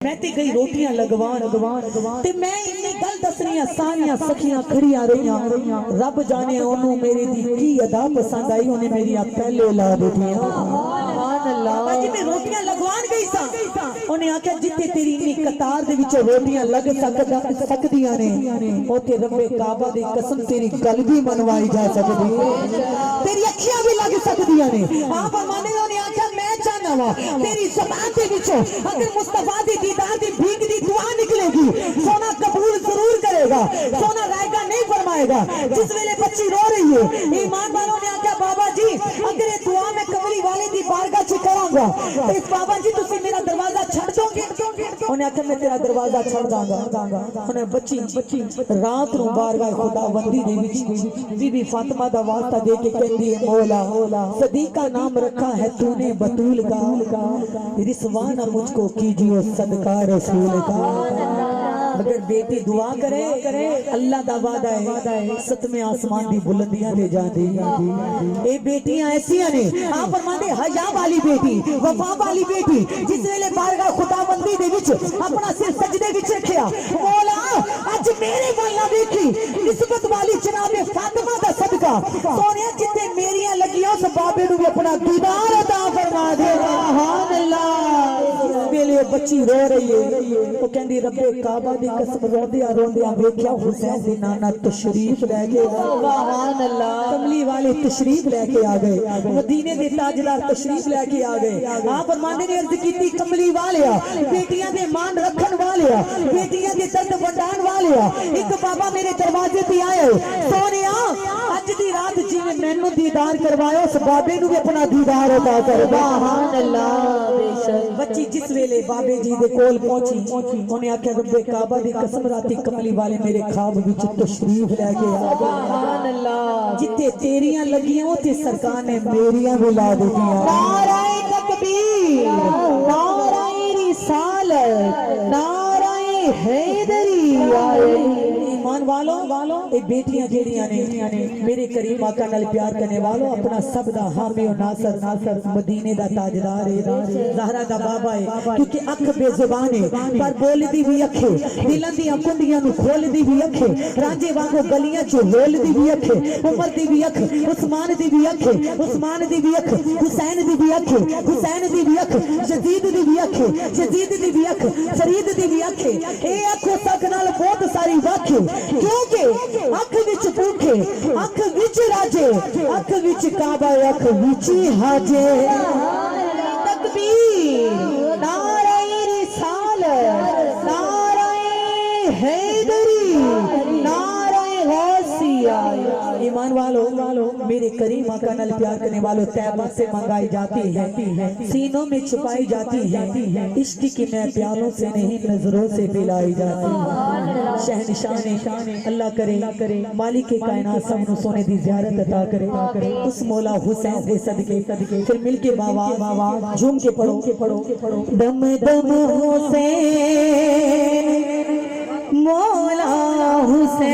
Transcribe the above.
میں تے گئی روٹیاں لگوان تے میں انی گل دسنیاں ساریاں سکھیاں کھڑیاں رہیاں رب جانے انہوں میری دی کی ادا پسند آئی انہیں میری پہلے لا دیتیاں بابا جی میں روٹیاں لگوان گئی سا انہیں آکھا جتے تیری انی قطار دے وچوں روٹیاں لگ سکدیاں نے اوتے رب کعبہ دی قسم تیری گل بھی منوائی جا سکدی تیری اکھیاں بھی لگ سکدیاں نے آپ فرمانے انہیں آکھا میں چاہنا وا تیری زبان دے وچوں اگر مصطفیٰ دی دیدار دی بھیک دی دعا نکلے گی سونا قبول ضرور کرے گا سونا رائے گا نہیں فرمائے گا جس ویلے بچی رو رہی ہے ایمان والوں نے آکھا بابا جی اگر یہ دعا میں کملی والے دی بارگاہ چ کراں گا تو اس بابا جی تسی میرا دروازہ چھڑ دو گے انہیں آکھا میں تیرا دروازہ چھڑ داں گا انہیں بچی رات نو بارگاہ خدا بندی دے وچ بی بی فاطمہ دا واسطہ دے کے کہندی ہے مولا صدیقہ نام رکھا ہے تو نے بطول کا رسوانہ مجھ کو کیجیے صدقہ رسول کا اگر بیٹی دعا کرے اللہ دا وعدہ ہے ستمیں آسمان دی بلندیاں دے جا دی اے بیٹیاں ایسیاں نے آپ فرماندے حیا والی بیٹی وفا والی بیٹی جس ویلے بارگاہ خدا بندی دے وچ اپنا سر سجدے وچ رکھیا مولا اج میرے والا ویکھی نسبت والی جناب فاطمہ دا صدقہ سونیا جتے میریاں لگیاں اس بابے نو اپنا دیدار عطا فرما دے سبحان اللہ ویلے بچی رو رہی ہے وہ کہندی رب کعبہ دی قسم روندیاں ویکھیا حسین دی نانا تشریف لے کے سبحان اللہ کملی والے تشریف لے کے آ گئے مدینے دے تاجدار تشریف لے کے آ گئے آپ فرمانے نے عرض کیتی کملی والیا بیٹیاں دے مان رکھن والیا بیٹیاں دے درد وڈان والیا ایک بابا میرے دروازے تے آئے سونیا اج دی رات جی میں مینوں دیدار کروایا اس بابے نو بھی اپنا دیدار عطا کر سبحان اللہ بے شک بچی جس ویلے بابے جی دے کول پہنچی انہیں آکھیا رب کعبہ دی قسم راتی کملی والے میرے خواب وچ تشریف لے کے آ سبحان اللہ جتے تیریاں لگیاں اوتے سرکار نے میریاں بھی لا دتیاں نعرہ تکبیر نعرہ رسالت نعرہ حیدری ایمان والوں اے بیٹیاں جیڑیاں نے میرے کریم آقا نال پیار کرنے والوں اپنا سب دا حامی و ناصر مدینے دا تاجدار ہے زہرا دا بابا ہے کیونکہ اکھ بے زبان ہے پر بول دی بھی اکھے دلاں دیاں کنڈیاں نو کھول دی بھی اکھے رانجے وانگو گلیاں چ ہول دی بھی اکھے عمر دی بھی اکھ عثمان دی بھی اکھ عثمان دی بھی اکھ حسین دی بھی اکھ حسین دی بھی اکھ یزید دی بھی اکھ یزید دی بھی اکھ فرید دی بھی اکھ اے اکھ تک نال بہت ساری وکھ کیونکہ اکھ وچ بھوکے اکھ وچ راجے اکھ وچ کعبہ اکھ وچ حاجے تکبیر نعرہ رسالت نعرہ حیدری نعرہ غوثیہ ایمان والوں میرے کریم آقا نال پیار کرنے والوں طیبہ سے منگائی جاتی ہے سینوں میں چھپائی جاتی ہے عشق کی میں پیالوں سے نہیں نظروں سے پلائی جاتی ہے شہنشاہ اللہ کرے مالک کائنات سب نو سونے دی زیارت عطا کرے اس مولا حسین دے صدقے پھر مل کے باوا جھوم کے پڑھو دم دم حسین مولا حسین